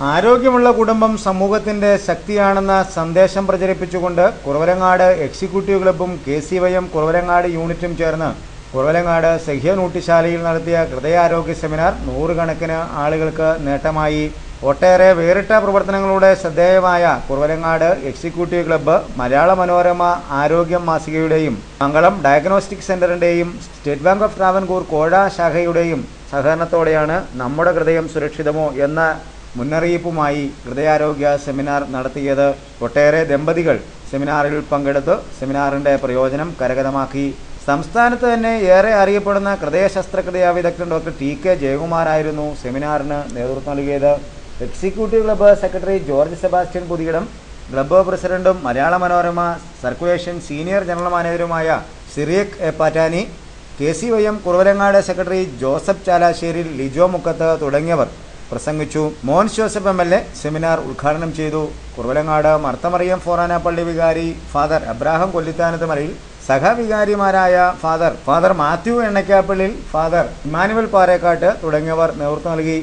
ആരോഗ്യമുള്ള കുടുംബം സമൂഹത്തിന്റെ ശക്തിയാണെന്ന സന്ദേശം പ്രചരിപ്പിച്ചുകൊണ്ട് കുറവലങ്ങാട് എക്സിക്യൂട്ടീവ് ക്ലബ്ബും KCYM കുറവലങ്ങാട് യൂണിറ്റും ചേർന്ന് കുറവലങ്ങാട് സഹ്യനൂട്ടിശാലയിൽ നടത്തിയ ഹൃദയാരോഗ്യ സെമിനാർ നൂറുകണക്കിന് ആളുകൾക്ക് നേട്ടമായി. ഒട്ടേറെ വേറിട്ട പ്രവർത്തനങ്ങളുടെ ശ്രദ്ധേയമായ കുറവലങ്ങാട് എക്സിക്യൂട്ടീവ് ക്ലബ്ബ് മലയാള മനോരമ ആരോഗ്യം മാസികയുടെയും മംഗളം ഡയഗ്നോസ്റ്റിക് സെന്ററിന്റെയും State Bank of Travancore Kozha ശാഖയുടെയും സഹകരണത്തോടെയാണ് നമ്മുടെ ഹൃദയം സുരക്ഷിതമോ എന്ന മുന്നറിയിപ്പുമായി ഹൃദയാരോഗ്യ സെമിനാർ നടത്തിയത്. ഒട്ടേറെ ദമ്പതികൾ സെമിനാറിൽ പങ്കെടുത്ത് സെമിനാറിന്റെ പ്രയോജനം കരഗതമാക്കി. സംസ്ഥാനത്ത് തന്നെ ഏറെ അറിയപ്പെടുന്ന ഹൃദയ ശസ്ത്രക്രിയാ വിദഗ്ധൻ ഡോക്ടർ TK ജയകുമാറായിരുന്നു സെമിനാറിന് നേതൃത്വം നൽകിയത്. Executive club secretary George Sebastian Puthiyidam, club പ്രസിഡന്റും Malayala Manorama circulation senior general മാനേജറുമായ Cyriac Pattani, KCYM Kuravilangad secretary Joseph Chalassery, Lijo Mukkath തുടങ്ങിയവർ പ്രസംഗിച്ചു. മോൻ ജോസഫ് MLA സെമിനാർ ഉദ്ഘാടനം ചെയ്തു. കുറവലങ്ങാട് മർത്തമറിയം ഫോറാന പള്ളി വികാരി ഫാദർ അബ്രാഹം കൊല്ലിത്താനത്ത് മലയിൽ, സഹവികാരിമാരായ father Mathew Ennakkappallil, father Emmanuel Parekkattu തുടങ്ങിയവർ നേതൃത്വം നൽകി.